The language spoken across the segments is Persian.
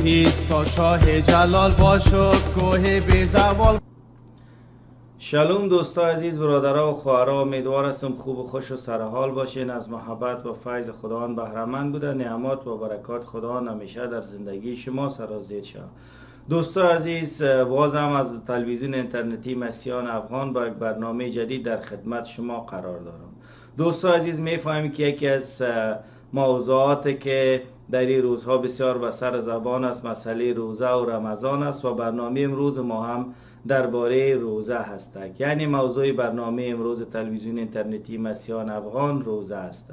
ایسا شاه جلال باشو کوه بی زوال. شلوم دوستا عزیز، برادرها و خواهرها، امیدوار هستم خوب و خوش و سرحال باشین. از محبت و فیض خداوند بهره‌مند بوده. نعمات و برکات خداوند همیشه در زندگی شما سرازیر شود. دوستا عزیز، بازم از تلویزیون اینترنتی مسیحیان افغان با یک برنامه جدید در خدمت شما قرار دارم. دوستا عزیز، میفهمیم که یکی از موضوعاتی که در این روزها بسیار به سر زبان است مسئله روزه و رمضان است و برنامه امروز ما هم درباره روزه هستند. یعنی موضوع برنامه امروز تلویزیون اینترنتی مسیحیان افغان روزه است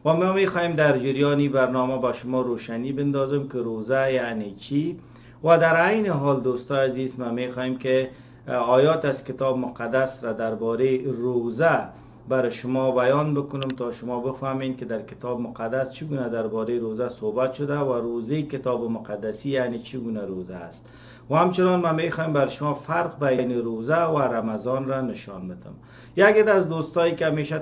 و ما میخواهیم در جریان برنامه با شما روشنی بندازیم که روزه یعنی چی و در عین حال دوستا عزیز ما میخواهیم که آیات از کتاب مقدس را درباره روزه برای شما بیان بکنم تا شما بفهمین که در کتاب مقدس چگونه درباره روزه صحبت شده و روزه کتاب مقدسی یعنی چگونه روزه است. و همچنان ما میخوایم بر شما فرق بین روزه و رمضان را نشان بدم. یکی از دوستایی که همیشه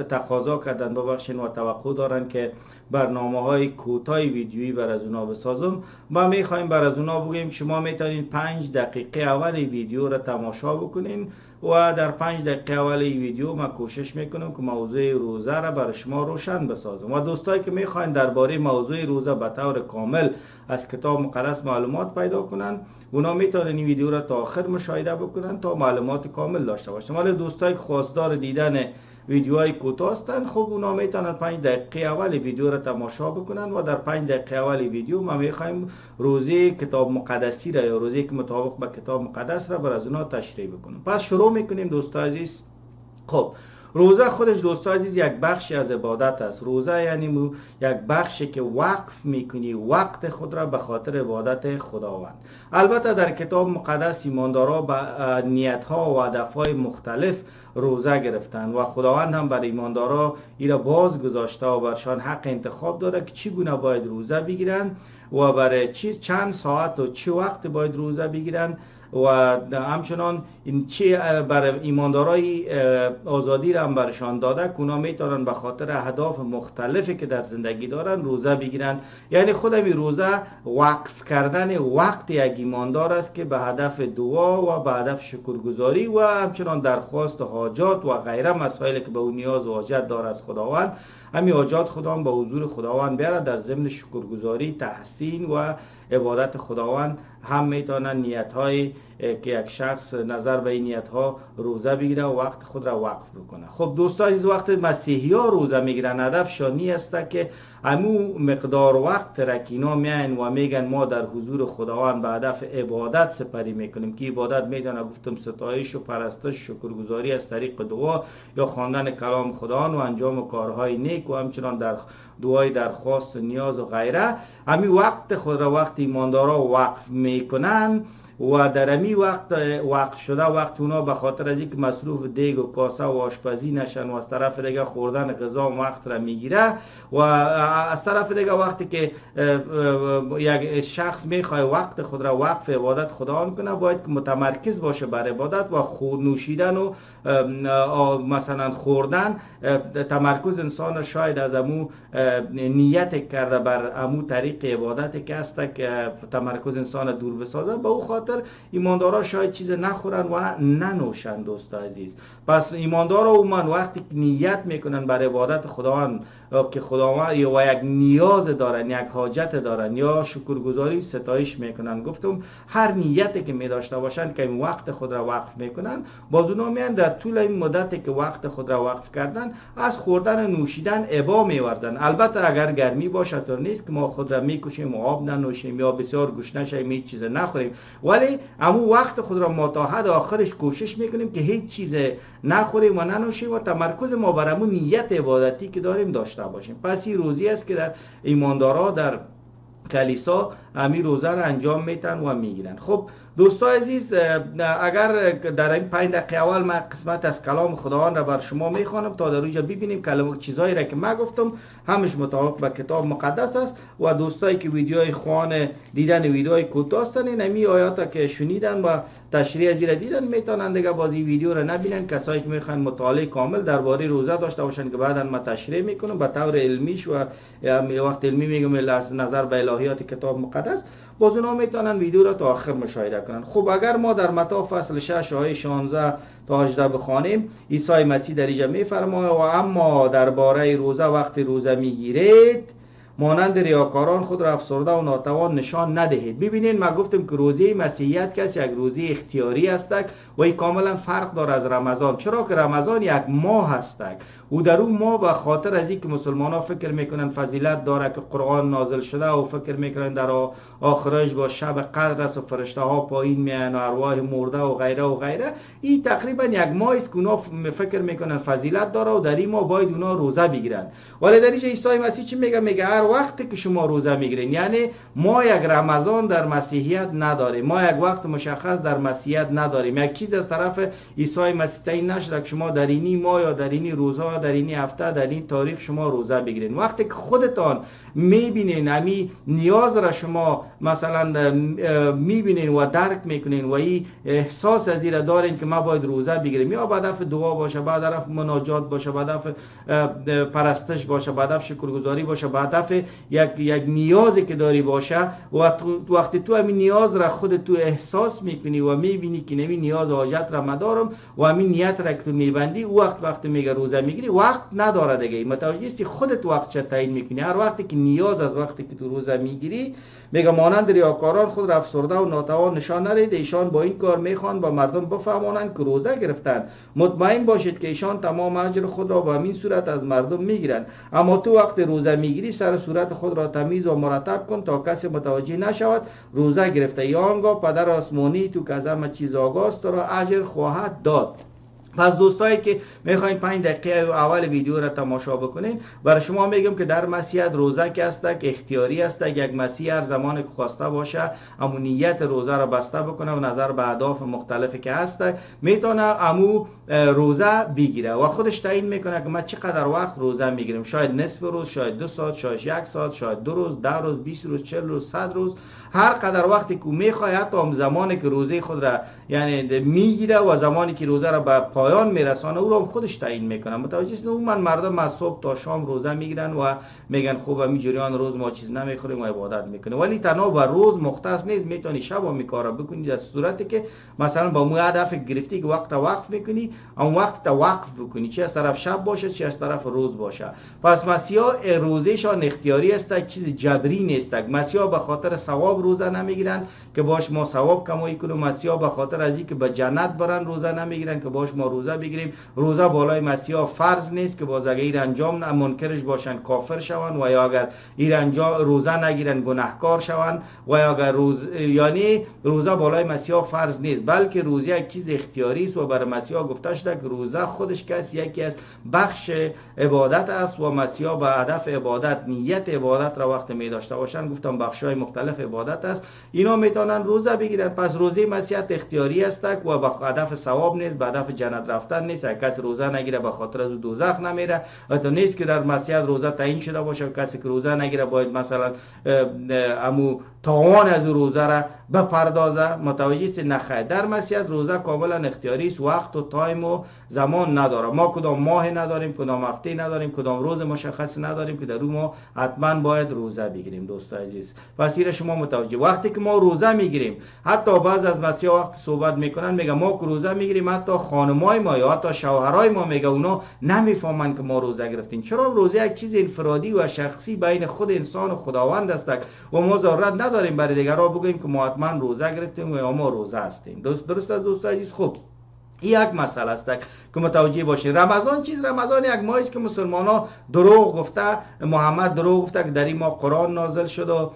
تقاضا کردن ببخشین و توقع دارن که برنامه های کوتاه ویدیویی بر از اونا بسازم، ما میخوایم بر از اونا بگیم شما میتونین 5 دقیقه اول ویدیو را تماشا بکنین و در 5 دقیقه اول ویدیو ما کوشش میکنم که موضوع روزه را برای شما روشن بسازم. و دوستایی که میخواین درباره موضوع روزه به طور کامل از کتاب مقدس معلومات پیدا کنن، اونا میتونن این ویدیو را تا آخر مشاهده بکنن تا معلومات کامل داشته باشن. ولی دوستایی که خواستار دیدن ویدیوهای کوتاه هستند، خب اونا میتونن 5 دقیقه اول ویدیو را تماشا بکنن و در 5 دقیقه اول ویدیو ما میخوایم روزه کتاب مقدسی را یا روزه که مطابق با کتاب مقدس را بر از اونا تشریح بکنیم. پس شروع میکنیم دوستا عزیز. خب روزه خودش دوستا عزیز یک بخشی از عبادت است. روزه یعنی یک بخشی که وقف میکنی وقت خود را به خاطر عبادت خداوند. البته در کتاب مقدس ایماندارا به نیت‌ها و هدف‌های مختلف روزه گرفتند و خداوند هم بر ایماندارا ایرا باز گذاشته و برشان حق انتخاب داده که چگونه باید روزه بگیرند و برای چند ساعت و چه وقت باید روزه بگیرند و همچنان این چی برای ایماندارای آزادی را هم برشان داده که اونا میتونن به خاطر اهداف مختلفی که در زندگی دارن روزه بگیرن. یعنی خود این روزه وقف کردن وقت یک ایماندار است که به هدف دعا و به هدف شکرگزاری و همچنان درخواست حاجات و غیره مسائلی که به اون نیاز و حاجت داره از خداوند، همین حاجات خداوند به حضور خداوند بیاره در ضمن شکرگزاری، تحسین و عبادت خداوند. هم میتونن نیت‌های که یک شخص نظر به این نیت‌ها روزه بگیره و وقت خود را وقف بکنه. خب دوستان از وقت مسیحی‌ها روزه میگیرن هدفشان این است که همو مقدار وقت را که اینا میان و میگن ما در حضور خداوند به هدف عبادت سپری میکنیم که عبادت میدونه گفتم ستایش و پرستش شکرگزاری از طریق دعا یا خواندن کلام خداوند و انجام کارهای نیک و همچنان در دعای درخواست نیاز و غیره. همین وقت خود را وقت ایماندارا وقف میکنن و در امی وقت شده وقت اونا به خاطر از اینکه مصروف دیگ و کاسه و آشپزی نشن و از طرف دیگه خوردن غذا وقت را میگیره و از طرف دیگه وقتی که یک شخص میخواد وقت خود را وقف عبادت خداوند کنه باید که متمرکز باشه بر عبادت و نوشیدن و مثلا خوردن تمرکز انسان شاید از امو نیت کرده بر امو طریق عبادت که است که تمرکز انسان دور بسازه. به او خاطر ایماندارا شاید چیز نخورن و ننوشن دوستا عزیز. پس ایماندارا عموما وقتی که نیت میکنن بر عبادت خداوند که خداوند یا یک نیاز دارن یک حاجت دارن یا شکرگزاری ستایش میکنن، گفتم هر نیتی که می داشته باشن که این وقت خود را وقف میکنن باز اونا میان در طول این مدتی که وقت خود را وقف کردن از خوردن و نوشیدن ابا میورزن. البته اگر گرمی باشه طور نیست که ما خود را میکشیم و آب ننوشیم یا بسیار گشنه شیم هیچ چیز نخوریم، ولی امو وقت خود را ما تا حد آخرش کوشش میکنیم که هیچ چیز نخوریم و ننوشیم و تمرکز ما بر امو نیت عبادتی که داریم داشته باشیم. پس این روزی است که در ایماندارا در کلیسا همین روزه را انجام میتن و میگیرن. خب دوستان عزیز، اگر در این 5 دقیقه اول من قسمت از کلام خداوند را بر شما میخوانم تا در اونجا ببینیم کلمات چیزایی را که من گفتم همش مطابق با کتاب مقدس است و دوستایی که ویدیوهای دیدن ویدیوهای کوتاه هستن این آیاتا که شنیدن و تشریح زیر دیدن میتونن دیگه بازی ویدیو رو نبینن. کسایی که میخوان مطالعه کامل درباره روزه داشته باشن که بعدا ما تشریح میکنم به طور علمیش و وقت علمی میگم نظر به الهیات کتاب مقدس، باز اونا میتونن ویدیو رو تا آخر مشاهده کنن. خب اگر ما در متی فصل 6 آیه 16 تا 18 بخوانیم، عیسی مسیح در اینجا میفرماید: و اما درباره روزه وقت روزه میگیرید مانند ریاکاران خود را افسرده و ناتوان نشان ندهید. ببینید ما گفتم که روزه مسیحیت کسی یک روزه اختیاری است و این کاملا فرق داره از رمضان، چرا که رمضان یک ماه است و در اون ماه به خاطر از اینکه مسلمان ها فکر میکنن فضیلت داره که قرآن نازل شده و فکر میکنن در آخرش با شب قدر است و فرشته ها پایین میان و ارواح مرده و غیره و غیره، این تقریبا یک ماه است که اونا فکر میکنن فضیلت داره و در این ماه باید اونا روزه بگیرن. ولی در اینجا عیسی مسیح چی میگه هر وقتی که شما روزه میگیرین، یعنی ما یک رمضان در مسیحیت نداریم، ما یک وقت مشخص در مسیحیت نداریم. یک چیز از طرف عیسی مسیح تعیین نشده که شما در اینی ماه یا در اینی روزا در اینی هفته در این تاریخ شما روزه بگیرین. وقتی که خودتان میبینین امی نیاز را شما مثلا میبینین و درک میکنین و این احساس از این را دارین که ما باید روزه بگیریم، یا به هدف دعا باشه، به هدف مناجات باشه، به هدف پرستش باشه، به هدف شکرگزاری باشه، به هدف یک نیازی که داری باشه، و وقتی تو همین نیاز را خود تو احساس میکنی و میبینی که نمی نیاز حاجت را مدارم و همین نیت را که تو میبندی، وقت میگه روزه میگیری وقت نداره دیگه. متوجه هستی؟ خودت وقت چه تعیین میکنی. هر وقتی که نیاز از وقتی که تو روزه میگیری، میگه مانند ریاکاران خود را افسرده و ناتوان نشان ندهید. ایشان با این کار میخوان با مردم بفهمانند که روزه گرفتن. مطمئن باشید که ایشان تمام اجر خود را به همین صورت از مردم میگیرند. اما تو وقت روزه میگیری سر صورت خود را تمیز و مرتب کن تا کسی متوجه نشود روزه گرفته، یا آنگاه پدر آسمانی تو که از همه چیز آگاست را اجر خواهد داد. پس دوستایی که میخواین 5 دقیقه اول ویدیو را تماشا بکنین، برای شما میگم که در مسیحیت روزه که است اختیاری است. یک مسیح هر زمان که خواسته باشه امو نیت روزه را بسته بکنه و نظر به اهداف مختلفی که هست میتونه امو روزه بگیره و خودش تعیین میکنه که ما چقدر وقت روزه میگیریم. شاید نصف روز، شاید 2 ساعت، شاید 1 ساعت، شاید 2 روز، 10 روز، 20 روز، 40 روز، 100 روز، هر قدر وقتی که میخواد، حتی هم زمانی که روزه خود را یعنی میگیره و زمانی که روزه را به پایان میرسانه او را خودش تعیین میکنه. متوجه هستید؟ من مردم از صبح تا شام روزه میگیرن و میگن خوب همین جریان روز ما چیز نمیخوریم و عبادت میکنیم، ولی تنها به روز مختص نیست، میتونی شب هم کارا بکنی، در صورتی که مثلا با مو هدف گرفتی که وقت وقف میکنی، اون وقت وقف بکنی، چه از طرف شب باشه چه از طرف روز باشه. پس مسیحا روزهشان اختیاری است، چیز جبری نیست. مسیحا به خاطر ثواب روزه نمیگیرن که باش ما ثواب کمایی کنیم. مسیحا به خاطر از اینکه به جنت برن روزه نمیگیرن که باش ما روزه بگیریم. روزه بالای مسیحا فرض نیست که باز اگر این انجام منکرش باشن کافر شون، و یا اگر این انجام روزه نگیرن گناهکار شون، و یا اگر یعنی روزه بالای مسیحا فرض نیست، بلکه روزه یک چیز اختیاری است و برای مسیحا گفته شده که روزه خودش کس یکی از بخش عبادت است و مسیحا به هدف عبادت نیت عبادت را وقت می داشته باشن، گفتم بخشای مختلف عبادت است، اینا میتونن روزه بگیرن. پس روزه مسیحیت اختیاری است و به هدف ثواب نیست، به هدف جنت رفتن نیست. کسی روزه نگیره به خاطر از دوزخ نمیره. حتی نیست که در مسیحیت روزه تعیین شده باشه کسی که روزه نگیره باید مثلا امو تاوان از روزه را بپردازه. متوجه است؟ نخیر، در مسیحیت روزه کاملا اختیاری است، وقت و تایم و زمان نداره. ما کدام ماه نداریم، کدام هفته نداریم، کدام روز مشخص نداریم که در اون ما حتما باید روزه بگیریم. دوستان عزیز، پس این شما متوجه. وقتی که ما روزه میگیریم، حتی بعض از مسیحا وقت صحبت میکنن میگه ما که روزه میگیریم، حتی خانمای ما یا حتی شوهرای ما میگه اونا نمیفهمن که ما روزه گرفتیم. چرا؟ روزه یک چیز انفرادی و شخصی بین خود انسان و خداوند است و ما ضرورت نداریم برای دیگران بگیم که ما حتما روزه گرفتیم و ما روزه هستیم. درست است دوستان عزیز؟ خب این یک مسئله است که متوجه باشید. رمضان چیز؟ رمضان یک ماهی است که مسلمان ها دروغ گفته، محمد دروغ گفته که در این ماه قرآن نازل شد و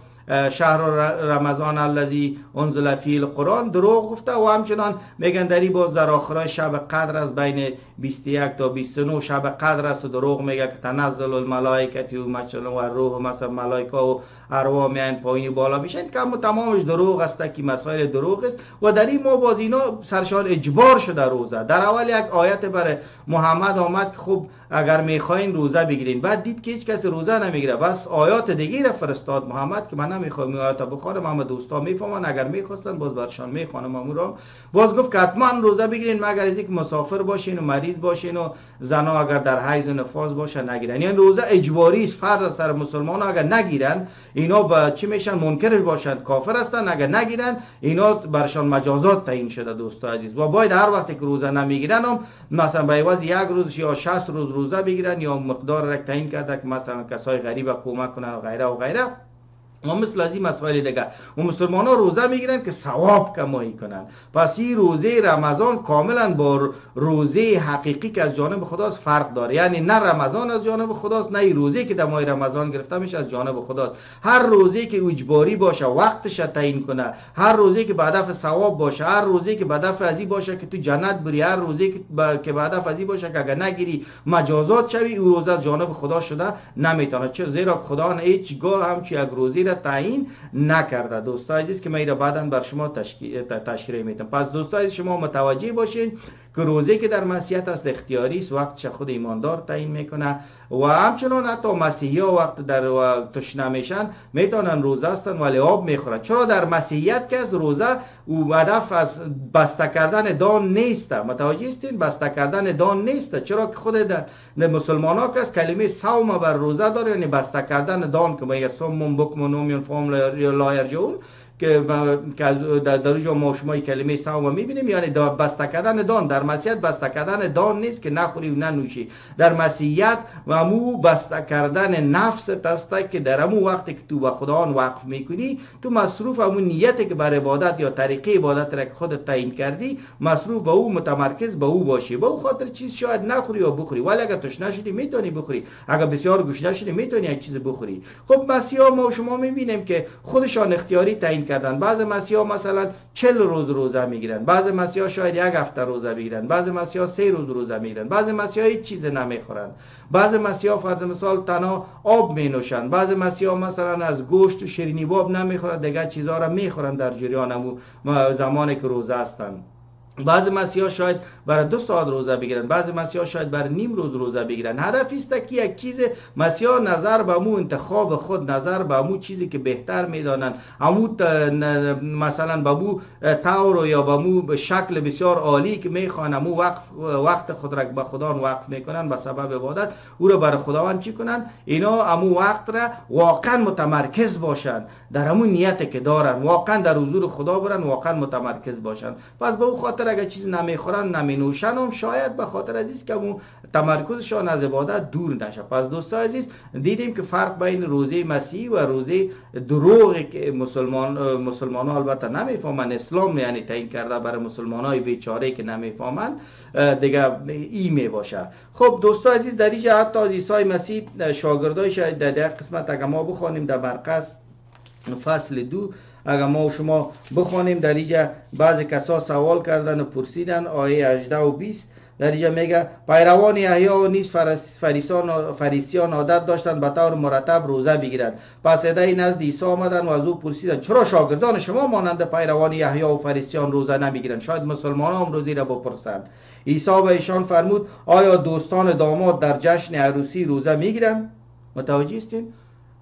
شهر رمضان الذی انزل فیه القرآن، دروغ گفته و همچنان میگن در این باز در آخرای شب قدر از بین 21 تا 29 شب قدر است و دروغ میگه که تنزل الملائکه و مثلا و روح مثلا ملائکه و ارواح میان پایین بالا میشن که تمامش دروغ است که مسائل دروغ است و در این ما باز اینا سرشان اجبار شده روزه. در اول یک آیت برای محمد آمد که خب اگر میخواین روزه بگیرین، بعد دید که هیچ کس روزه نمیگیره، بس آیات دیگه را فرستاد محمد که من نمیخوام این آیات بخونم، اما دوستا میفهمن، اگر میخواستن باز برشان میخوانم امورا. باز گفت که حتما روزه بگیرین مگر از اینکه مسافر باشین و مریض باشین و زنا اگر در حیض و نفاس باشن نگیرن. یعنی روزه اجباری است، فرض سر مسلمان اگر نگیرن اینا با چی میشن؟ منکرش باشند، کافر هستن. اگر نگیرن اینا برشان مجازات تعیین شده دوستا عزیز. و باید هر وقت که روزه نمیگیرن هم مثلا به عوض یک روز یا 60 روز روزه بگیرن یا مقدار را تعیین کرده که مثلا کسای غریب کمک کنن و غیره و غیره و مثل از این مسائل دیگه. و مسلمان ها روزه میگیرن که ثواب کمایی کنن. پس این روزه رمضان کاملا با روزه حقیقی که از جانب خداست فرق داره. یعنی نه رمضان از جانب خداست، نه این روزه که در ماه رمضان گرفته میشه از جانب خداست. هر روزه که اجباری باشه وقتش تعیین کنه، هر روزه که به هدف ثواب باشه، هر روزه که به هدف ازی باشه که تو جنت بری، هر روزه که به هدف ازی باشه که اگر نگیری مجازات شوی، او روزه از جانب خدا شده نمیتونه. چه زیرا خدا هیچگاه همچی یک روزی را تعیین نکرده. دوستا عزیز که من را بعداً بر شما تشریح میدم. پس دوستا عزیز شما متوجه باشین که روزه که در مسیحیت است اختیاری است، وقتش خود ایماندار تعیین میکنه و همچنان حتی مسیحی ها وقت در تشنه میشن میتونن روزه هستن ولی آب میخورن. چرا در مسیحیت که از روزه او هدف از بسته کردن دان نیست. متوجه استین؟ بسته کردن دان نیست. چرا که خود در مسلمان ها که از کلمه صوم بر روزه داره، یعنی بسته کردن دان که میگه صوم بکم نوم فهم لا یرجعون که در اینجا ما شما کلمه صوم میبینیم، یعنی بسته کردن دان. در مسیحیت بسته کردن دان نیست که نخوری و ننوشی. در مسیحیت و مو بسته کردن نفس است که در امو وقتی که تو به خدا وقف میکنی تو مصروف امو نیتی که بر عبادت یا طریقه عبادت را که خودت تعیین کردی مصروف به او متمرکز به او باشی. به او خاطر چیز شاید نخوری یا بخوری، ولی اگر تشنه شدی میتونی بخوری، اگر بسیار گشنه شدی میتونی یک چیز بخوری. خب مسیحا ما شما میبینیم که خودشان اختیاری تعیین کردن. بعض مسیحا مثلا 40 روز روزه میگیرن، بعض مسیحا شاید یک هفته روزه بگیرن، بعض مسیحا 3 روز روزه میگیرن، بعض مسیحا هیچ چیز نمیخورن، بعض مسیحا فرض مثال تنها آب مینوشن، بعض مسیحا مثلا از گوشت و شیرینی باب نمیخورن، دیگه چیزا را میخورن در جریان زمانی که روزه هستن. بعض مسیحا شاید برای 2 ساعت روزه بگیرن، بعض مسیحا شاید برای نیم روز روزه بگیرن. هدف است که یک چیز مسیحا نظر به مو انتخاب خود، نظر به مو چیزی که بهتر میدانن، امو مثلا به مو طور یا به مو شکل بسیار عالی که میخوان امو وقت خود را به خدا وقف میکنن به سبب عبادت، او را برای خداوند چی کنن؟ اینا امو وقت را واقعا متمرکز باشن در امو نیت که دارن، واقعا در حضور خدا برن، واقعا متمرکز باشن. پس به او خاطر اگر چیز نمیخورن نمینوشن هم شاید به خاطر عزیز که اون تمرکزشان از عبادت دور نشه. پس دوستان عزیز دیدیم که فرق بین روزه مسیحی و روزه دروغی که مسلمان ها البته نمیفهمن، اسلام یعنی تعیین کرده برای مسلمان های بیچاره که نمیفهمن دیگه ای می باشه. خب دوستان عزیز در اینجا حتی از عیسی مسیح شاگردایش در یک قسمت اگر ما بخوانیم در مرقس فصل 2 اگر ما و شما بخوانیم در اینجا بعضی کسا سوال کردن و پرسیدن آیه 18 و 20 در اینجا میگه پیروان یحیی و نیز فریسیان عادت داشتند به طور مرتب روزه بگیرند. پس عده‌ای نزد عیسی آمدند و از او پرسیدند چرا شاگردان شما مانند پیروان یحیی و فریسیان روزه نمیگیرند؟ شاید مسلمانان هم روزی را بپرسند. عیسی به ایشان فرمود آیا دوستان داماد در جشن عروسی روزه میگیرند؟ متوجه هستین؟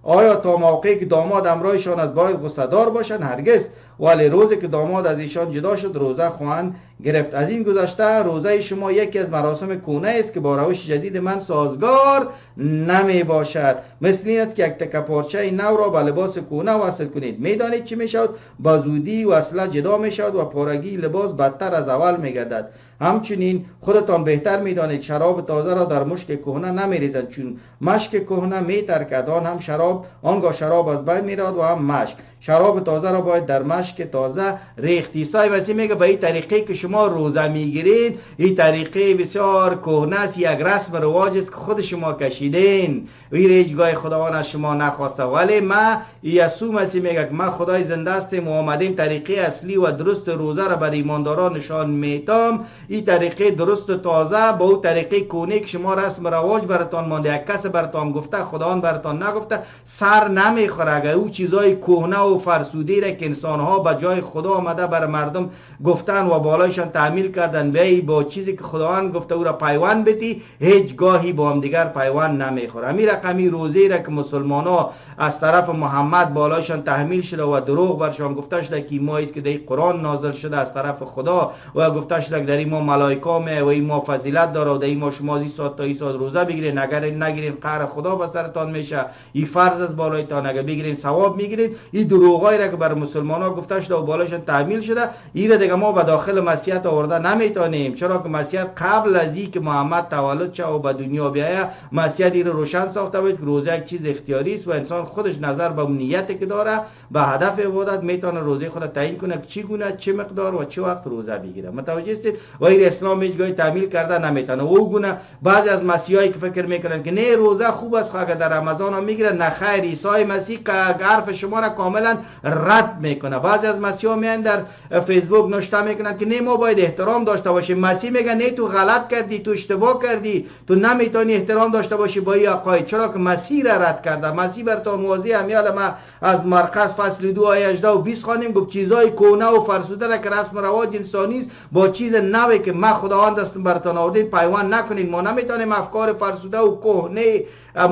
آیا تا موقعی که داماد همراهشان از باید غصه‌دار باشند؟ هرگز. ولی روزی که داماد از ایشان جدا شد روزه خواهند گرفت. از این گذشته روزه شما یکی از مراسم کهنه است که با روش جدید من سازگار نمی باشد. مثل این است که یک تکه پارچه نو را به لباس کهنه وصل کنید. میدانید چی میشود؟ با زودی وصله جدا میشود و پارگی لباس بدتر از اول میگردد. همچنین خودتان بهتر میدانید شراب تازه را در مشک کهنه نمیریزند، چون مشک کهنه میترکد آنگاه شراب از بین میرود و هم مشک. شراب تازه را باید در مشک تازه ریخت. عیسی مسیح میگه به این طریقه که شما روزه میگیرین این طریقه بسیار کهنه است، یک رسم رواج است که خود شما کشیدین، این هیچگاه خداوند از شما نخواسته. ولی ما یسوع مسیح میگه که من خدای زنده هستم و آمدیم طریقه اصلی و درست روزه را بر ایمانداران نشان میتم. این طریقه درست و تازه با اون طریقه کهنه که شما رسم رواج براتان مانده، یک کس براتان گفته خداوند براتان نگفته، سر نمیخوره. اگر او چیزای کهنه و فرسوده را که انسان ها به جای خدا آمده بر مردم گفتن و بالایشان تعمیل کردن وی با چیزی که خداوند گفته او را پیوند بدی، هیچ گاهی با هم دیگر پیوند نمیخوره. همین رقمی روزه را که مسلمان ها از طرف محمد بالایشان تحمیل شده و دروغ برشان گفته شده که مایی است که در قرآن نازل شده از طرف خدا و گفته شده که در این ما ملائکه می و این ما فضیلت داره و در این ما شما این ساعت تا این ساعت روزه بگیرین، اگر نگیرین قهر خدا به سرتان میشه، این فرض از بالایتان، اگر بگیرین ثواب میگیرین. این دروغایی را که بر مسلمان ها گفته شده و بالایشان تحمیل شده، این را دیگه ما به داخل مسیحیت آورده نمیتونیم، چرا که مسیحیت قبل از این که محمد تولد شه و به دنیا بیاید مسیحیت این روشن ساخته بود که روزه یک چیز اختیاری است و انسان خودش نظر به نیتی که داره به هدف عبادت میتونه روزه خود تعیین کنه که چگونه، چه مقدار و چه وقت روزه بگیره. متوجه هستید؟ و این اسلام هیچ گاهی تعمیل کرده نمیتونه. و گونه بعضی از مسیحایی که فکر میکنن که نه روزه خوب است اگر در رمضان هم میگیره، نه خیر، عیسی مسیح که حرف شما را کاملا رد میکنه. بعضی از مسیحا میان در فیسبوک نوشته میکنن که نه ما باید احترام داشته باشیم. مسیح میگه نه تو غلط کردی، تو اشتباه کردی، تو نمیتونی احترام داشته باشی با این عقاید، چرا که مسیح را رد کرده. مسیح برتون واضح امیال ما از مرقس فصل 2 آیه 18 و 20 خوانیم، گفت چیزای کهنه و فرسوده را که رسم رواج انسانی است با چیز نوی که من خداوند هستم برتون آوردم پیوند نکنین. ما نمیتونیم افکار فرسوده و کهنه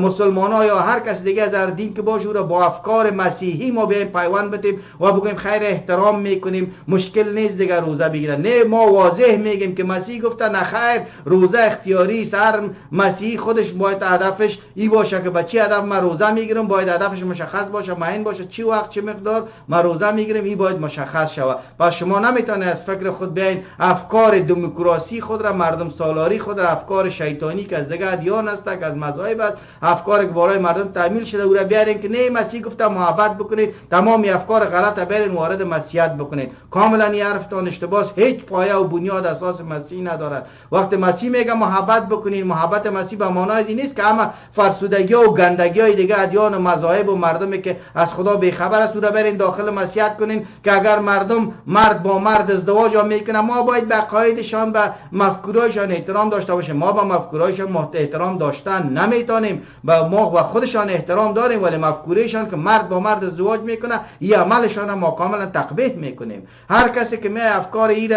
مسلمان ها یا هر کس دیگه از هر دین که باشه را با افکار مسیحی ما بیایم پیوند بدیم و بگیم خیر احترام میکنیم، مشکل نیست دیگه روزه بگیرن. نه، ما واضح میگیم که مسیح گفته نه خیر، روزه اختیاری است. هر مسیحی خودش باید هدفش این باشه که به چه هدف من روزه میگیرم، باید هدفش مشخص باشه، معین باشه، چه وقت چه مقدار من روزه میگیرم، این باید مشخص شود. پس شما نمیتونید از فکر خود بیاین افکار دموکراسی خود را، مردم سالاری خود را، افکار شیطانی که از دیگه ادیان است، که از مذاهب است، افکار که برای مردم تعمیل شده او را بیارین که نه مسیح گفته محبت بکنید، تمام افکار غلط بیارین وارد مسیحیت بکنید. کاملا این حرفتان اشتباهه، هیچ پایه و بنیاد اساس مسیح ندارد. وقتی مسیح میگه محبت بکنید، محبت مسیح به معنای این نیست که همه فرسودگی و گندگی های دیگه ادیان و مذاهب و مردمی که از خدا بیخبر است او را برین داخل مسیحیت کنین که اگر مردم مرد با مرد ازدواج هم میکنه ما باید به عقایدشان، به مفکورایشان احترام داشته باشیم. ما به مفکورایشان احترام داشتن نمیتونیم، با ما و خودشان احترام داریم ولی مفکورهشان که مرد با مرد ازدواج میکنه این عملشان ما کاملا تقبیح میکنیم. هر کسی که می افکار این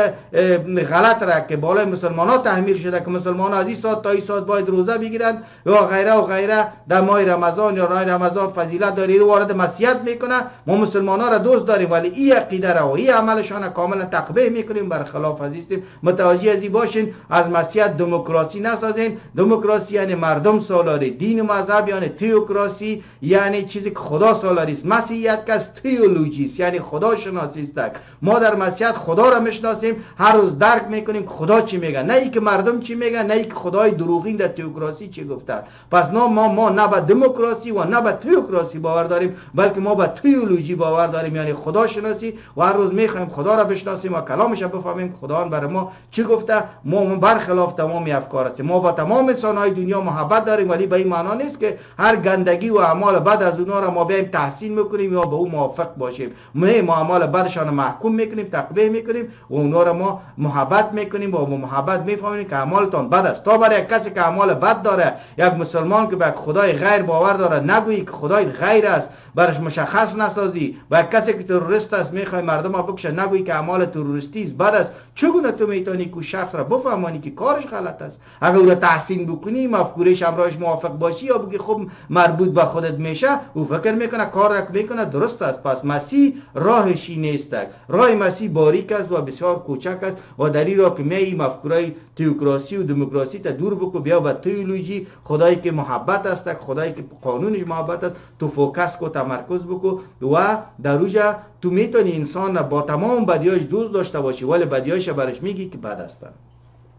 غلط را که بالای مسلمان ها تحمیل شده که مسلمان ها از این ساعت تا این ساعت باید روزه بگیرن یا غیره و غیره در ماه رمضان یا راه رمضان فضیلت داری رو وارد مسیحیت میکنه. ما مسلمان ها را دوست داریم ولی این عقیده را و این عملشان کاملا تقبیح میکنیم، برخلاف از هستیم. متوجه ازی باشین، از مسیحیت دموکراسی نسازین. دموکراسی یعنی مردم سالاری، دین و مذهب یعنی تئوکراسی، یعنی چیزی که خدا سالاری است. مسیحیت که از تئولوژی است، یعنی خدا شناسی است. ما در مسیحیت خدا را میشناسیم، هر روز درک میکنیم که خدا چی میگه، نه ای که مردم چی میگن، نه ای که خدای دروغین در تئوکراسی چی گفتن. پس ما نه به دموکراسی و نه به تئوکراسی باور داریم، بلکه ما به تئولوژی باور داریم، یعنی خدا شناسی، و هر روز میخوایم خدا را بشناسیم و کلامش را بفهمیم که خداوند برای ما چی گفته. ما برخلاف تمام افکار هستیم. ما با تمام انسان‌های دنیا محبت داریم ولی به این معنا نیست که هر گندگی و اعمال بد از اونها را ما بیایم تحسین میکنیم یا به او موافق باشیم. ما اعمال بدشان محکوم میکنیم، تقبیح میکنیم و اونها را ما محبت میکنیم و با محبت میفهمیم که اعمالتان بد است. تا برای کسی که اعمال بد داره، یک مسلمان که به خدای غیر باور داره، نگویی که خدای غیر است، برش مشخص نسازی. و کسی که تروریست است میخوای مردم را بکشه، نگویی که اعمال تروریستی است، بد است. چگونه تو میتونی که شخص را بفهمانی که کارش غلط است؟ اگر او را تحسین بکنی، مفکورش همراهش موافق باشی یا بگی خب مربوط به خودت میشه، او فکر میکنه کار را میکنه درست است. پس مسیح راهش نیست. راه مسیح باریک است و بسیار کوچک است و در این راه که می مفکورای تئوکراسی و دموکراسی تا دور بکو، بیا به تئولوژی، خدایی که محبت است، خدایی که قانونش محبت است، تو فوکس کو، تمرکز بکو و در اوجا تو میتونی انسان با تمام بدیاش دوست داشته باشی ولی بدیاش برش میگی که بد است.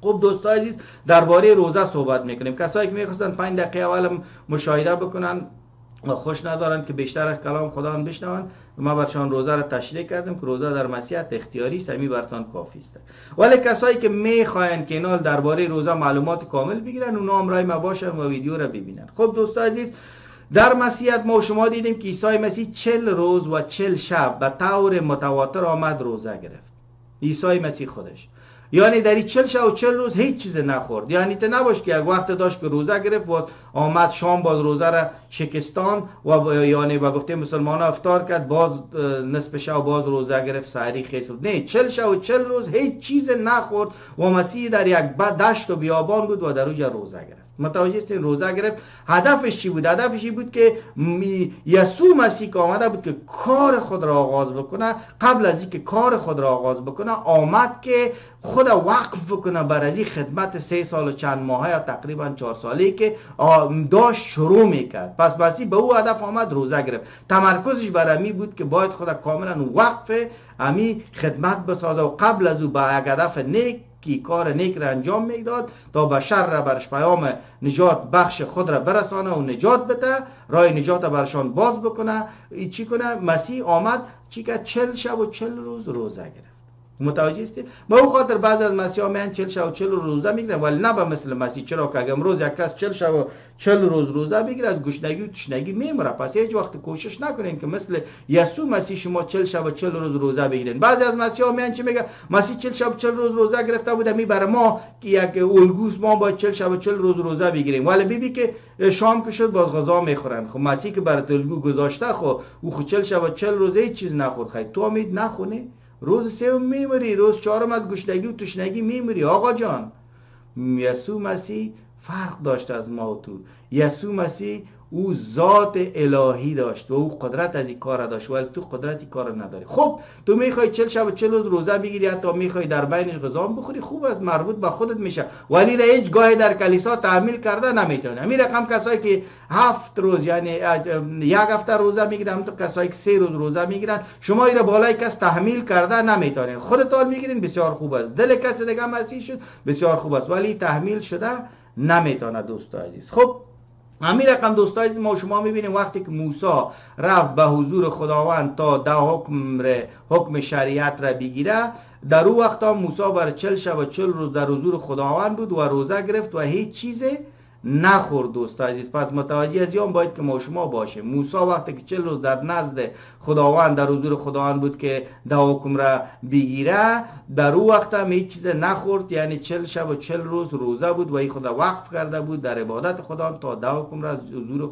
خب دوستان عزیز، درباره روزه صحبت میکنیم. کسایی که میخواستن 5 دقیقه اول مشاهده بکنن خوش ندارن که بیشتر از کلام خدا بشنوند. ما برشان روزه را تشریح کردم که روزه در مسیحیت اختیاری است، همین برتان کافی است. ولی کسایی که میخواین که اینا درباره روزه معلومات کامل بگیرن، اونا همراه ما باشن و ویدیو را ببینن. خب دوستان عزیز، در مسیحیت ما و شما دیدیم که عیسی مسیح 40 روز و 40 شب به طور متواتر آمد روزه گرفت. عیسی مسیح خودش، یعنی در 40 شب و 40 روز هیچ چیز نخورد. یعنی تو نباش که یک وقت داشت که روزه گرفت و آمد شام باز روزه را شکستان و یعنی با گفته مسلمان ها افطار کرد، باز نصف شب باز روزه گرفت، سحری خیسرد. نه، 40 شب و 40 روز هیچ چیز نخورد و مسیح در یک دشت و بیابان بود و در اونجا روزه گرفت. متوجه هستین؟ روزه گرفت. هدفش چی بود؟ هدفش این بود که یسوع مسیح که آمده بود که کار خود را آغاز بکنه، قبل از اینکه کار خود را آغاز بکنه آمد که خود وقف بکنه بر از این خدمت 3 سال و چند ماهه یا تقریبا 4 ساله که داشت شروع میکرد. پس مسیح به او هدف آمد روزه گرفت. تمرکزش بر امی بود که باید خود کاملا وقف امی خدمت بسازه و قبل از او به یک هدف نیک که کار نیک را انجام میداد تا بشر را برش پیام نجات بخش خود را برسانه و نجات بده، راه نجات را برشان باز بکنه. چی کنه؟ مسیح آمد چی که 40 شب و 40 روز روزه گرفت. متوجه هستید؟ به اون خاطر بعضی از مسیحا میان 40 شب و 40 روزه میگیرن، ولی نه به مثل مسیح. چرا که اگه امروز یک کس 40 شب و 40 روز روزه بگیره از گشنگی و تشنگی میمره. پس هیچ وقت کوشش نکنین که مثل یسوع مسیح شما 40 شب و 40 روز روزه بگیرین. بعضی از مسیحا میان چی میگه؟ مسیح 40 شب و 40 روز روزه گرفته بود، می برای ما که یک الگوست، ما باید 40 شب و 40 روز روزه بگیریم. ولی ببین که شام که شد باز غذا میخورن. خب مسیح که برات الگو گذاشته، خب او 40 شب و 40 روز هیچ چیز نخورد. خیر تو امید نخونی؟ روز 3 میمری، روز 4 از گشنگی و تشنگی میمری. آقا جان، یسوع مسیح فرق داشت از ما و تو. یسوع مسیح او ذات الهی داشت و او قدرت از این کار داشت، ولی تو قدرت این کار نداری. خب تو میخوای 40 شب و 40 روز روزه بگیری، حتی میخوای در بینش غذا بخوری، خوب است، مربوط به خودت میشه، ولی را هیچ گاهی در کلیسا تعمیل کرده نمیتونه. همین رقم کسایی که 7 روز یعنی یک هفته روزه میگیرن، تو کسایی که 3 روز روزه میگیرن، شما این را بالای کس تحمیل کرده نمیتونین. خودتون میگیرین، بسیار خوب است. دل کسی دیگه مسیح شد، بسیار خوب است، ولی تحمیل شده نمیتونه. دوست عزیز، خب همین رقم دوستای عزیز، ما شما میبینیم وقتی که موسی رفت به حضور خداوند تا ده حکم شریعت را بگیره، در اون وقت موسی بر 40 شب و 40 روز در حضور خداوند بود و روزه گرفت و هیچ چیز نخورد. دوست عزیز، پس متوجه از این باید که ما شما باشیم. موسی وقتی که 40 روز در نزد خداوند در حضور خداوند بود که ده حکم را بگیره، در اون وقت هم هیچ چیز نخورد، یعنی 40 شب و 40 روز روزه بود و این خدا وقف کرده بود در عبادت خداوند تا ده حکم را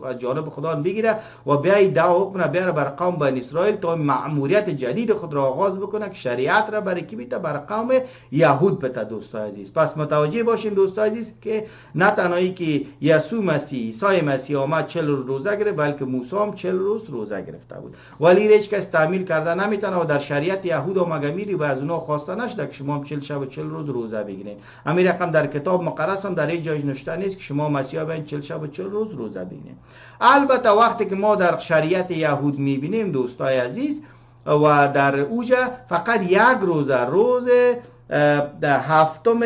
از جانب خداوند بگیره و بیای ده حکم را بیاره بر قوم بنی اسرائیل تا مأموریت جدید خود را آغاز بکنه که شریعت را برای کی بیته؟ بر قوم یهود بته. دوست عزیز، پس متوجه باشین دوست عزیز که نه تنهایی که یسوع مسیح عیسی مسیح آمد 40 روز روزه گرفت، بلکه موسی هم 40 روز روزه گرفته بود، ولی هیچ کس تعمیل کرده نمیتونه و در شریعت یهود و مگمیری و از اونها خواسته نشده که شما هم 40 شب و 40 روز روزه بگیرین. همین رقم در کتاب مقدس هم در این جای نوشته نیست که شما مسیحا باید 40 شب و 40 روز روزه بگیرین. البته وقتی که ما در شریعت یهود میبینیم دوستای عزیز و در اوجا فقط یک روزه، روز هفتم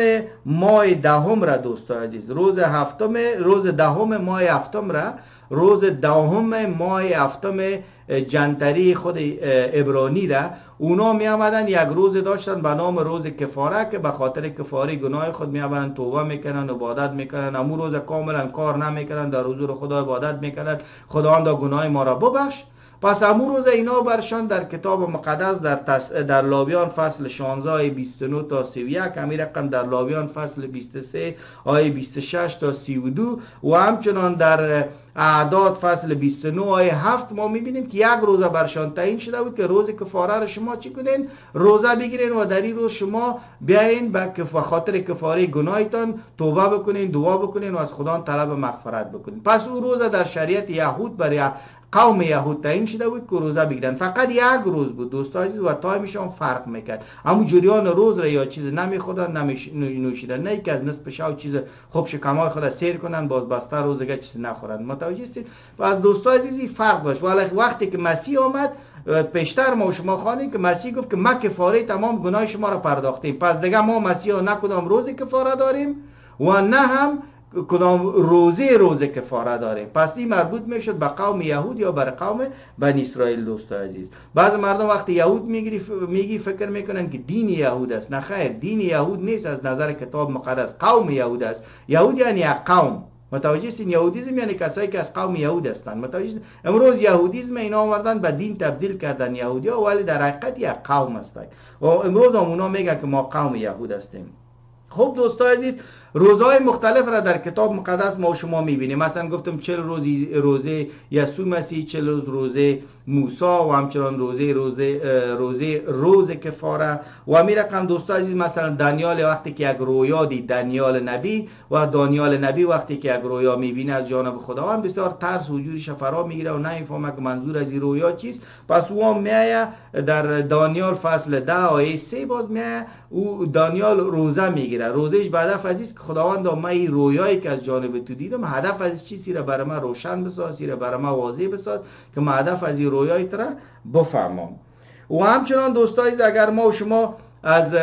ماه دهم را دوستان عزیز، روز دهم ماه هفتم را، روز دهم ماه هفتم جنتری خود عبرانی را، اونا می آمدن یک روز داشتن به نام روز کفاره که به خاطر کفاره گناه خود می آمدن توبه میکنن، عبادت میکنن. امو روز کاملا کار نمیکنن، در حضور خدا عبادت میکنن، خداوند گناه ما را ببخش. پس امو روز اینا برشان در کتاب مقدس در لاویان فصل 16 آیه 29 تا 31، همین رقم در لاویان فصل 23 آیه 26 تا 32 و همچنان در اعداد فصل 29 آیه 7 ما میبینیم که یک روزه برشان تعیین شده بود که روز کفاره را شما چی کنین؟ روزه بگیرین و در این روز شما بیاین به خاطر کفاره گناهتان توبه بکنین، دعا بکنین و از خدا طلب مغفرت بکنین. پس او روزه در شریعت یهود برای قوم یهود تعیین شده بود که روزه بگیرن. فقط یک روز بود دوستان عزیز و تایمشون فرق میکرد. اما جریان روز را یا چیز نمیخوردن نمی‌نوشیدن، نه که از نصف شب چیز خوب شکمای خود سیر کنن باز بسته روز دیگه چیز نخورن. متوجه هستید؟ و از دوستان عزیز فرق داشت. ولی وقتی که مسیح آمد، پیشتر ما شما خوانید که مسیح گفت که ما کفاره تمام گناه شما را پرداختیم، پس دیگه ما مسیح نه کدام روز کفاره داریم و نه هم کدام روزه کفاره داریم. پس این مربوط میشد به قوم یهود یا بر قوم بنی اسرائیل. دوست عزیز، بعض مردم وقتی یهود میگی فکر میکنن که دین یهود است. نه خیر، دین یهود نیست از نظر کتاب مقدس، قوم یهود است. یهود یعنی یک قوم. متوجه هستین؟ یهودیسم یعنی کسایی که از قوم یهود هستند. متوجه هستین؟ امروز یهودیسم اینا آوردن به دین تبدیل کردن یهودی‌ها، ولی در حقیقت یک قوم هستند و امروز اونا میگن که ما قوم یهود هستیم. خب دوستان عزیز، روزهای مختلف را در کتاب مقدس ما و شما میبینیم. مثلا گفتم 40 روز روزه یسوع مسیح، 40 روز روزه موسی و همچنان روز کفاره و همین رقم. دوستان عزیز، مثلا دانیال وقتی که یک رویا دید، دانیال نبی وقتی که یک رویا میبینه از جانب خداوند، بسیار ترس وجودش فرا میگیره و نمیفهمه که منظور از این رویا چیست. پس او میایه در دانیال فصل 10 آیه 3 باز میایه او دانیال روزه میگیره. روزش به هدف از که خداوند ما این رویایی که از جانب تو دیدم، هدف از چیزی را برای من روشن بساز، چیزی را برای من واضح بساز که ما هدف از این رویای تو را بفهمم. و همچنان دوستان، اگر ما و شما از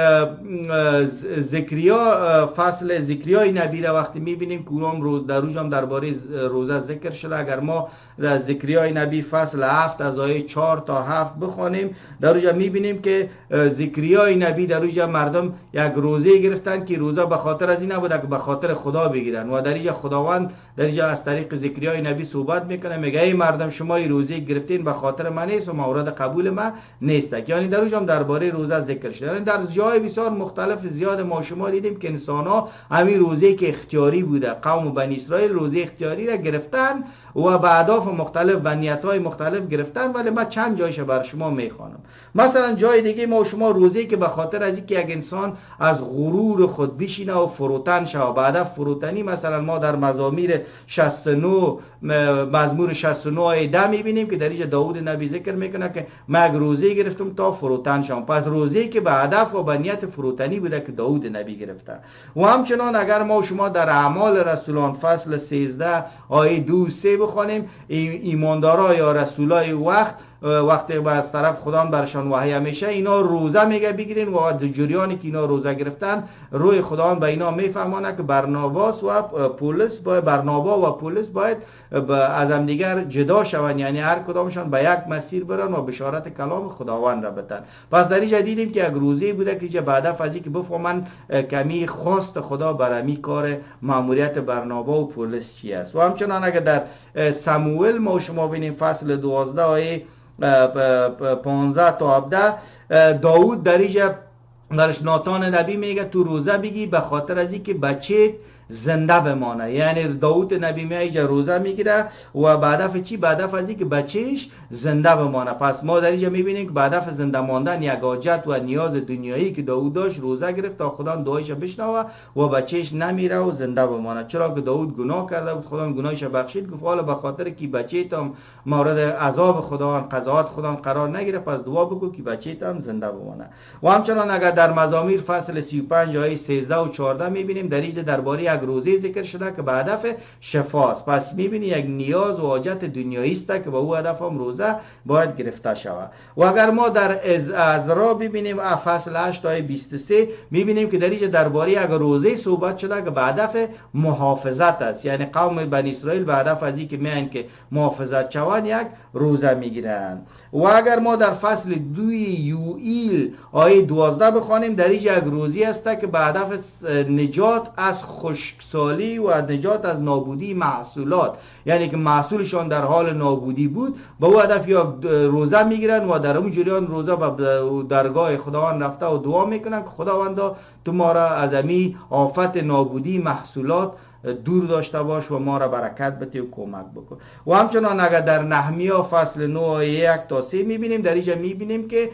زکریا فصل زکریای نبی را وقتی میبینیم که اونم در روزم درباره روزه ذکر شده، اگر ما در زکریای نبی فصل 7 از آیه 4 تا 7 بخوانیم، در روزا میبینیم که زکریای نبی در روزا مردم یک روزه گرفتن که روزه به خاطر از این نبوده که به خاطر خدا بگیرن و در اینجا خداوند در اینجا از طریق زکریای نبی صحبت میکنه، میگه ای مردم شما این روزه گرفتین به خاطر من نیست و مورد قبول من نیست. یعنی در روزا درباره روزه ذکر شده. یعنی در جای بسیار مختلف زیاد ما شما دیدیم که انسان ها همین روزه که اختیاری بوده، قوم بنی اسرائیل روزه اختیاری را گرفتن و به اهداف مختلف و نیت‌های مختلف گرفتن، ولی من چند جایش بر شما میخوانم. مثلا جای دیگه ما شما روزه که به خاطر از اینکه یک انسان از غرور خود بشینه و فروتن شه و به هدف فروتنی، مثلا ما در مزامور 69 مزمور 69 آیه 10 میبینیم که در اینجا داوود نبی ذکر میکنه که من روزه گرفتم تا فروتن شم. پس روزه که به هدف و به نیت فروتنی بوده که داوود نبی گرفته. و همچنان اگر ما شما در اعمال رسولان فصل 13 آیه 2 3 بخوانیم، ایماندارا یا رسولای وقتی با از طرف خدا برشان وحی میشه، اینا روزه میگه بگیرین و در جریانی که اینا روزه گرفتن روی خداوند به اینا میفهمانه که برنابا و پولس باید از هم دیگر جدا شوند، یعنی هر کدامشان به یک مسیر برن و بشارت کلام خداوند را بتن. پس در اینجا دیدیم که یک روزه بوده که بعد از اینکه بفهمن کمی خواست خدا برای کار ماموریت برنابا و پولس چی است. و همچنان اگر در سموئل ما شما ببینیم فصل 12 آیه 15 تا 17، داوود در اینجا برش ناتان نبی میگه تو روزه بگی به خاطر از اینکه بچه زنده بمانه. یعنی داوود نبی میگه روزه میگیره و به هدف چی؟ به هدف از اینکه بچهش زنده بمانه. پس ما در اینجا میبینیم که به هدف زنده ماندن یک حاجت و نیاز دنیایی که داوود داشت روزه گرفت تا خدا دعایش بشنوه و بچهش نمیره و زنده بمانه. چرا که داوود گناه کرده بود، خدا گناهش بخشید، گفت حالا به خاطر که بچه‌ت هم مورد عذاب خداوند قضاوت خداوند قرار نگیره، پس دعا بگو که بچه‌ت هم زنده بمانه. و همچنان اگر در مزامیر فصل 35 آیه 13 و 14 میبینیم در اینجا درباره یک روزه ذکر شده که به هدف شفاست. پس میبینی یک نیاز و حاجت دنیایی است که به او هدف هم روزه باید گرفته شود. و اگر ما در عزرا ببینیم فصل 8 آیه 23 میبینیم که در اینجا درباره یک روزه صحبت شده که به هدف محافظت است. یعنی قوم بنی اسرائیل به هدف از اینکه میان که محافظت شوند یک روزه میگیرند. و اگر ما در فصل 2 یوئیل آیه 12 بخوانیم، در اینجا یک روزه است که به هدف نجات از خشکسالی و نجات از نابودی محصولات، یعنی که محصولشان در حال نابودی بود، با او هدف یا روزه میگیرن و در اون جریان روزه به درگاه خداوند رفته و دعا میکنن که خداوندا تو ما را از امی آفت نابودی محصولات دور داشته باش و ما را برکت بده و کمک بکن. و همچنان اگر در نحمیا فصل 9 آیه 1 تا 3 میبینیم، در اینجا میبینیم که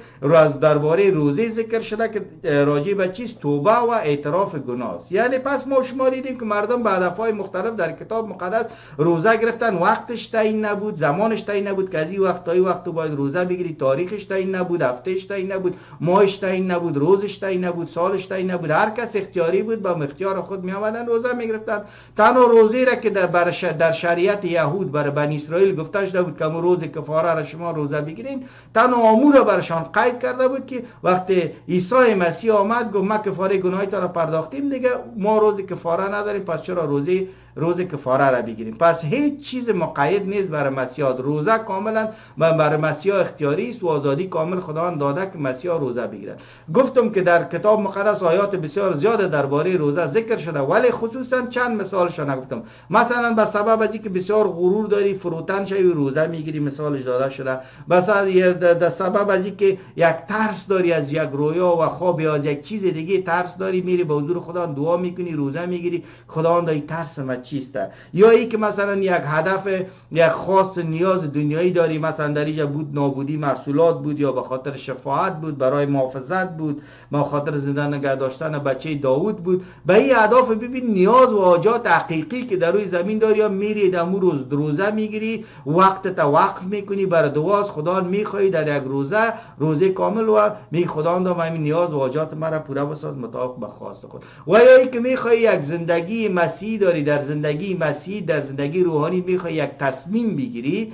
درباره روزه ذکر شده که راجع به چیست؟ توبه و اعتراف گناه است. یعنی پس ما شما دیدیم که مردم به هدفهای مختلف در کتاب مقدس روزه گرفتن، وقتش تعیین نبود، زمانش تعیین نبود که از این وقت تا این وقت تو باید روزه بگیری، تاریخش تعیین نبود، هفتهش تعیین نبود، ماهش تعیین نبود، روزش تعیین نبود، سالش تعیین نبود. هر کس اختیاری بود، با اختیار خود می آمدن روزه میگرفتن. تنها روزه را که در شریعت یهود برای بنی اسرائیل گفته شده بود که روز کفاره را شما روزه بگیرین، تنها امور را برشان قید کرده بود که وقتی عیسی مسیح آمد گفت ما کفاره گناه تا را پرداختیم دیگه، ما روز کفاره نداریم، پس چرا روز کفاره را بگیریم؟ پس هیچ چیز مقید نیست برای مسیحا. روزه کاملا برای مسیحا اختیاری است و آزادی کامل خداوند داده که مسیحا روزه بگیرن. گفتم که در کتاب مقدس آیات بسیار زیاد درباره روزه ذکر شده، ولی خصوصا چند مثالش نگفتم. مثلا به سبب از اینکه بسیار غرور داری فروتن شوی روزه میگیری، مثالش داده شده. مثلا در سبب از اینکه یک ترس داری از یک رویا و خواب یا از یک چیز دیگه ترس داری، میری به حضور خداوند دعا میکنی، روزه میگیری، خداوند این ترس چیسته. یا ای که مثلا یک هدف یک خاص نیاز دنیایی داری، مثلا در اینجا بود نابودی محصولات بود، یا به خاطر شفاعت بود، برای محافظت بود، به خاطر زنده نگه داشتن بچه داوود بود، به این اهداف ببین نیاز و حاجات حقیقی که در روی زمین داری، یا میری در روز روزه میگیری، وقت تا وقف میکنی برای دعا، خدا میخوای در یک روزه کامل و می خدا اندام همین نیاز و حاجات مرا پورا بساز مطابق به خواست خود. و یا ای که میخوای یک زندگی مسیحی داری، در زندگی مسیحی در زندگی روحانی میخوای یک تصمیم بگیری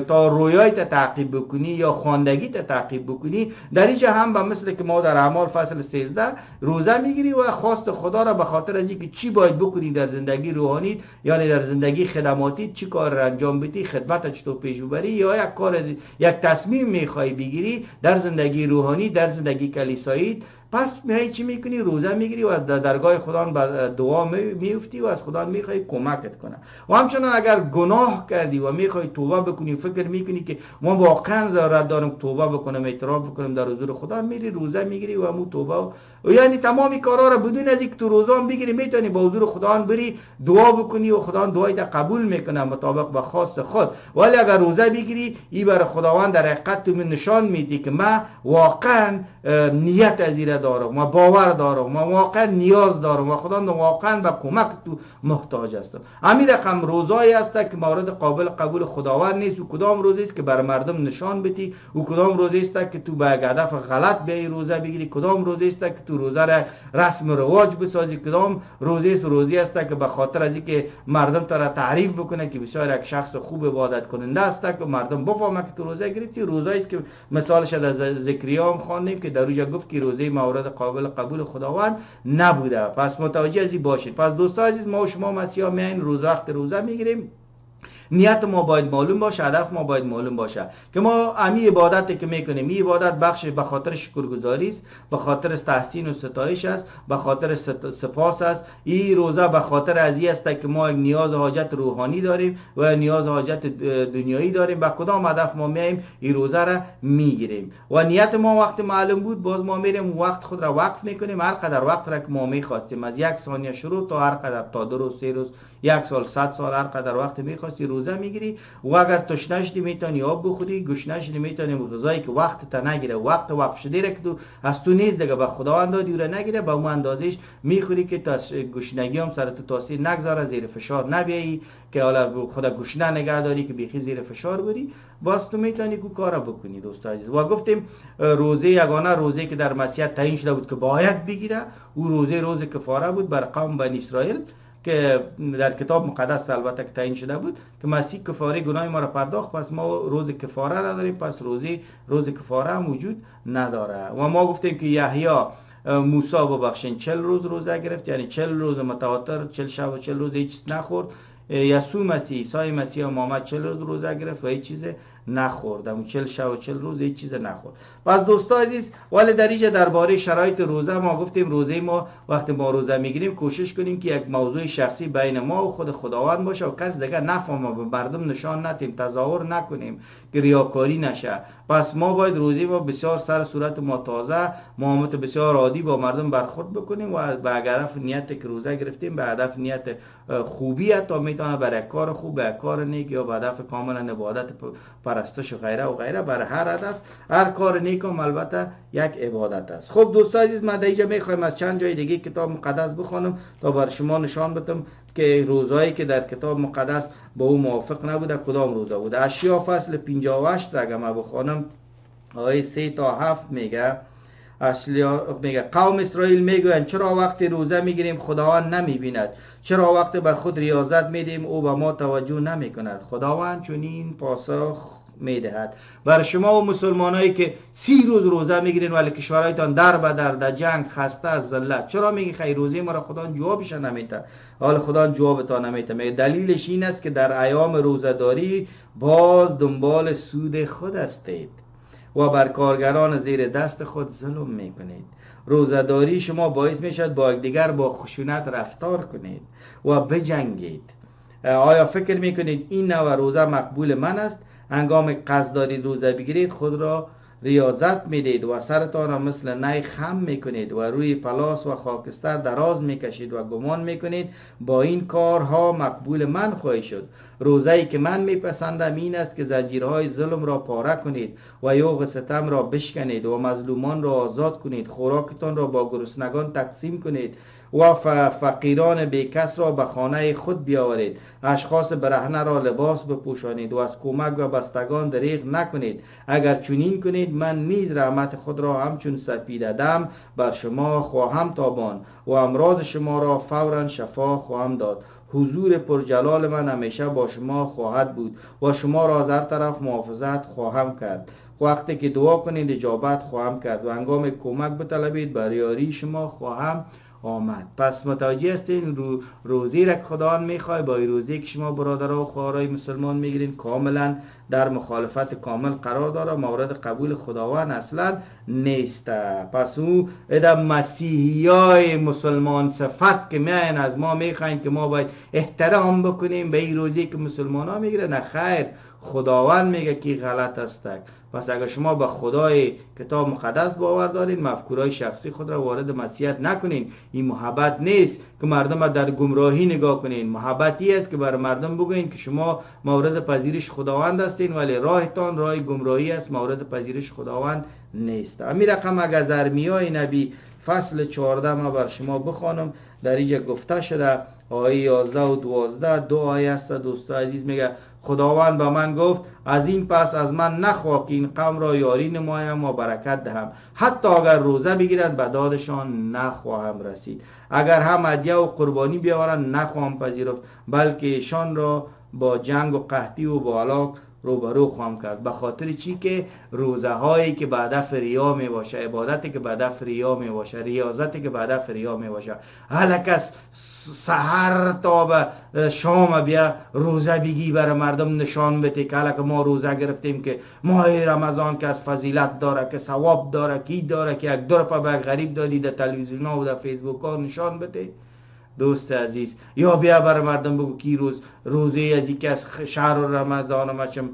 تا رویایت تعقیب بکنی یا خواندگیت تعقیب بکنی، در اینجا هم به مثل که ما در اعمال فصل 13 روزه میگیری و خواست خدا را به خاطر از اینکه چی باید بکنی در زندگی روحانی، یعنی در زندگی خدماتی چی کار را انجام بدی، خدمت چطور پیش ببری، یا یک تصمیم میخوای بگیری در زندگی روحانی، در زندگی کلیسایی، پس میای چی میکنی؟ روزه میگیری و در درگاه خدا دعا میفتی و از خدا میخوای کمکت کنه. و همچنان اگر گناه کردی و میخوای توبه بکنی، فکر میکنی که ما واقعا ضرورت دارم توبه بکنم، اعتراف بکنم در حضور خدا، میری روزه میگیری و مو توبه یعنی تمامی کارا را بدون از اینکه تو روزه هم بگیری میتونی به حضور خدا بری دعا بکنی و خدا دعایت قبول میکنه مطابق به خواست خود. ولی اگر روزه بگیری، این برای خداوند در حقیقت تو نشان میدی که من واقعا نیت از این دارم، ما باور دارم، ما واقعا نیاز دارم و خدا واقعا به کمک تو محتاج هستم. همین رقم روزایی است که مورد قابل قبول خداوند نیست. و کدام روزی است که بر مردم نشان بدی، و کدام روزی است که تو به هدف غلط بیای روزه بگیری، کدام روزی است که تو روزه را رسم و رواج بسازی، کدام روزی است که به خاطر از اینکه مردم تو را تعریف بکنه که بسیار یک شخص خوب عبادت کننده است که مردم بفهمه که تو روزه گرفتی. روزایی است که مثالش از زکریا هم خواندیم که در اونجا گفت که روزه مورد قابل قبول خداوند نبوده. پس متوجه از این باشید. پس دوستان عزیز، ما و شما مسیحا میایم روزه میگیریم، نیت ما باید معلوم باشه، هدف ما باید معلوم باشه که ما امی عبادتی که میکنیم، این عبادت بخش به خاطر شکرگزاری است، به خاطر تحسین و ستایش است، به خاطر سپاس است. این روزه به خاطر از این است که ما نیاز و حاجت روحانی داریم و نیاز و حاجت دنیایی داریم. به کدام هدف ما میایم این روزه را میگیریم و نیت ما وقت معلوم بود، باز ما میریم وقت خود را وقف میکنیم، هر قدر وقت را که ما میخواستیم، از 1 ثانیه شروع تا هر قدر، تا 2 روز 3 روز 1 سال 100 سال، هر قدر وقت میخواستی روزه میگیری. و اگر تشنه شدی میتونی آب بخوری، گشنه شدی میتونی غذایی که وقت تا نگیره، وقت وقف شده را که تو از تو نیست دیگه به خداوند دادی را نگیره، به اون اندازش میخوری که تا گشنگی هم سر تو تاثیر نگذاره، زیر فشار نبیایی که حالا خدا گشنه نگه داری که بیخی زیر فشار بری، باز تو میتونی کو کارا بکنی. دوستان عزیز، و گفتیم روزه یگانه روزه که در مسیحیت تعیین شده بود که باید بگیره، او روزه کفاره بود بر قوم بنی اسرائیل که در کتاب مقدس البته که تعیین شده بود که مسیح کفاره گناه ما را پرداخت، پس ما روز کفاره نداریم، پس روز کفاره هم وجود نداره. و ما گفتیم که یحیی موسی ببخشین 40 روز روزه گرفت، یعنی 40 روز متواتر، 40 شب و 40 روز هیچ چیز نخورد. یسوع مسیح، عیسی مسیح و محمد 40 روز روزه گرفت و هیچ چیز نخورد، اما 40 شب و 40 روز هیچ چیز نخورد. پس دوستان عزیز، ولی در اینجا درباره شرایط روزه ما گفتیم روزه ما وقتی ما روزه میگیریم کوشش کنیم که یک موضوع شخصی بین ما و خود خداوند باشه و کس دیگه نفهمه، به مردم نشان ندیم، تظاهر نکنیم که ریاکاری نشه. پس ما باید روزه ما بسیار سر صورت ما تازه، معاملات بسیار عادی با مردم برخورد بکنیم و به هدف نیت که روزه گرفتیم، به هدف نیت خوبی تا میتونه برای کار خوب، برای کار نیک یا به هدف کاملا عبادت پرستش و غیره و غیره، برای هر هدف، هر کار نیک هم البته یک عبادت است. خب دوستان عزیز، من دیگه میخوایم از چند جای دیگه کتاب مقدس بخونم تا بر شما نشان بدم که روزایی که در کتاب مقدس با او موافق نبوده کدام روزا بوده. اشعیا فصل 58 را اگه من بخونم آیه 3 تا 7 میگه: میگه قوم اسرائیل میگویند چرا وقتی روزه میگیریم خداوند نمیبیند؟ چرا وقتی به خود ریاضت میدیم او به ما توجه نمیکند؟ خداوند چنین پاسخ میدهد برای شما و مسلمانایی که 30 روز روزه میگیرین ولی کشورهایتان در به در جنگ خسته از ذلت، چرا میگی خیر روزه ما را خدا جوابش نمیده؟ حال خدا جوابتان نمیده. میگه دلیلش این است که در ایام روزه‌داری باز دنبال سود خود هستید و بر کارگران زیر دست خود ظلم میکنید. روزه‌داری شما باعث میشد با یکدیگر با خشونت رفتار کنید و بجنگید. آیا فکر میکنید این نوع روزه مقبول من است؟ هنگام قصد دارید روزه بگیرید خود را ریاضت میدید و سرتان را مثل نی خم میکنید و روی پلاس و خاکستر دراز میکشید و گمان میکنید با این کارها مقبول من خواهی شد. روزه‌ای که من میپسندم این است که زنجیرهای ظلم را پاره کنید و یوغ ستم را بشکنید و مظلومان را آزاد کنید، خوراکتان را با گرسنگان تقسیم کنید و فقیران بیکس را به خانه خود بیاورید. اشخاص برهنه را لباس بپوشانید و از کمک و بستگان دریغ نکنید. اگر چنین کنید من نیز رحمت خود را همچون سپید دم بر شما خواهم تابان و امراض شما را فورا شفا خواهم داد. حضور پرجلال من همیشه با شما خواهد بود و شما را از هر طرف محافظت خواهم کرد. وقتی که دعا کنید اجابت خواهم کرد و هنگام کمک بطلبید بر یاری شما خواهم آمد. پس متوجه هستین روزی را که خداوند میخواد با روزی که شما برادرها و خواهرای مسلمان میگیرین کاملا در مخالفت کامل قرار داره، مورد قبول خداوند اصلا نیست. پس او ادم مسیحیای مسلمان صفت که میاین از ما میخواین که ما باید احترام بکنیم به این روزی که مسلمان ها میگیره، نه خیر، خداوند میگه که غلط است. پس اگر شما به خدای کتاب مقدس باور دارین مفکورای شخصی خود را وارد مسیحیت نکنین. این محبت نیست که مردم در گمراهی نگاه کنین. محبتی است که بر مردم بگوین که شما مورد پذیرش خداوند هستین ولی راهتان راه گمراهی است، مورد پذیرش خداوند نیست. امیر رقم اگر از ارمیای نبی فصل 14 ما بر شما بخوانم، در اینجا گفته شده آیه 11 و 12 دو آیه است. دوستا عزیز میگه خداوند به من گفت از این پس از من نخواه که این قوم را یاری نمایم و برکت دهم، حتی اگر روزه بگیرند به دادشان نخواهم رسید، اگر هم هدیه و قربانی بیاورند نخواهم پذیرفت، بلکه ایشان را با جنگ و قحطی و با هلاک روبرو خواهم کرد. به خاطر چی؟ که روزه هایی که به هدف ریا می باشه، عبادتی که به هدف ریا می باشه، ریاضتی که به هدف ریا می باشه، هلکس سحر تا به شام بیا روزه بگی برای مردم نشان بده که هلک ما روزه گرفتیم، که ماه رمضان که از فضیلت داره، که ثواب داره، کی داره، که یک درپا به غریب دادی در تلویزیون ها و در فیسبوک ها نشان بده. دوست عزیز، یا بیا برای مردم بگو کی روزه از که از شهر رمضان مچم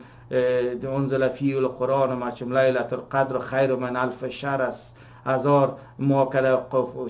انزل فیه القرآن مچم لیلة القدر خیر من الف شهر است، 1000 ماه کده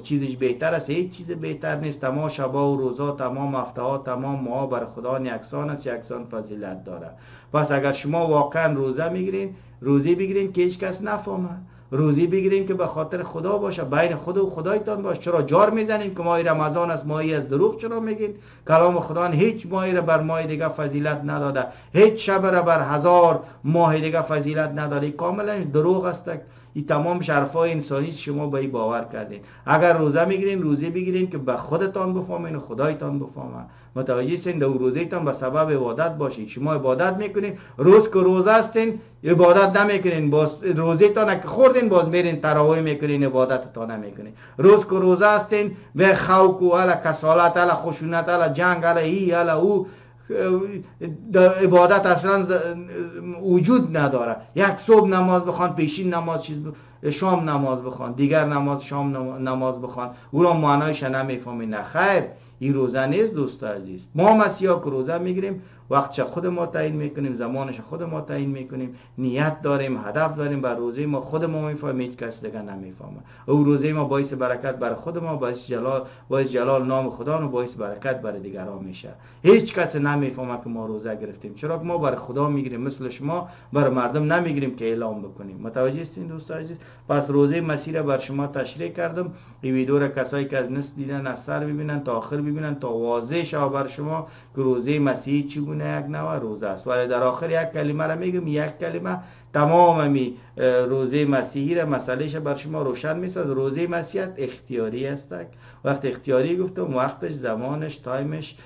چیزش بهتر است. هیچ چیز بهتر نیست. تمام شبا و روزا، تمام هفته ها، تمام ماه بر خدا یکسان است، یکسان فضیلت داره. پس اگر شما واقعا روزه میگیرین، روزی بگیرین که هیچ کس نفهمه، روزی بگیرین که به خاطر خدا باشه، بین خود و خدایتان باشه. چرا جار میزنین که ماه رمضان است، ماهی از دروغ چرا میگین؟ کلام خدا هیچ ماهی را بر ماه دیگه فضیلت نداده، هیچ شب را بر 1000 ماه دیگه فضیلت نداده. کاملا دروغ است. این تمام شرفای انسانی شما به این باور کردین. اگر روزه میگیرین، روزه بگیرین که به خودتان بفهمین و خدایتان بفهمه. متوجه سین در روزهتان به سبب عبادت باشید. شما عبادت میکنین، روز که روزه هستین عبادت نمیکنین، باز روزهتان که خوردین باز میرین تراویح میکنین، عبادتتان نمیکنین. روز که روزه هستین به خوک و الا کسالت الا خشونت الا جنگ الا ای الا او عبادت اصلا وجود نداره. یک صبح نماز بخوان، پیشین نماز، شام نماز بخوان، دیگر نماز شام نماز بخوان، او را معنایش نمیفهمین. نه خیر، این روزه نیست دوست عزیز. ما مسیحا که روزه میگیریم وقتش خود ما تعیین میکنیم، زمانش خود ما تعیین میکنیم، نیت داریم، هدف داریم. بر روزه ما خود ما میفهمیم، هیچ کس دیگه نمیفهمه. او روزه ما باعث برکت بر خود ما، باعث جلال نام خدا و باعث برکت بر دیگران میشه. هیچ کس نمیفهمه که ما روزه گرفتیم، چرا که ما بر خدا میگیریم، مثل شما بر مردم نمیگیریم که اعلام بکنیم. متوجه هستین دوست عزیز؟ پس روزه مسیح را بر شما تشریح کردم. این ویدیو را کسایی که از نصف دیدن از سر ببینن تا آخر ببینن تا واضح شود بر شما که روزه مسیحی چگونه یک نوع روزه است. ولی در آخر یک کلمه را میگم، یک کلمه تمام می روزه مسیحی را مسئلهش بر شما روشن میسازد. روزه مسیحیت اختیاری است. وقت اختیاری گفتم وقتش، زمانش، تایمش،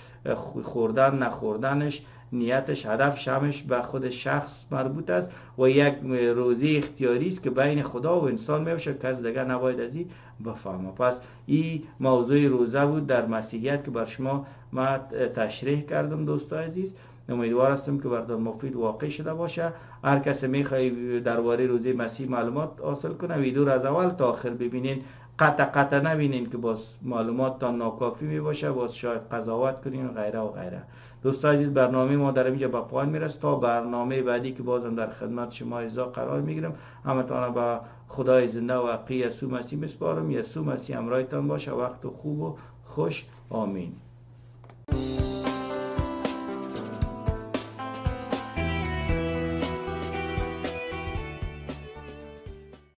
خوردن نخوردنش، نیتش، هدف شمش به خود شخص مربوط است و یک روزه اختیاری است که بین خدا و انسان میشه، کس دیگه نباید از این بفهمه. پس این موضوع روزه بود در مسیحیت که بر شما ما تشریح کردم. دوستان عزیز، امیدوار هستم که براتون مفید واقع شده باشه. هر کسی میخوای درباره روزه مسیح معلومات حاصل کنه، ویدیو را از اول تا آخر ببینین، قطع نبینین که باز معلومات تا ناکافی می باشه، باز شاید قضاوت کنین و غیره و غیره. دوستان عزیز، برنامه ما در اینجا به پایان میرسه. تا برنامه بعدی که بازم در خدمت شما عزیزا قرار میگیرم، همتون به خدای زنده و حقیقی یسوع مسیح میسپارم. یسوع مسیح همراهتان باشه. وقت خوب و خوش. آمین.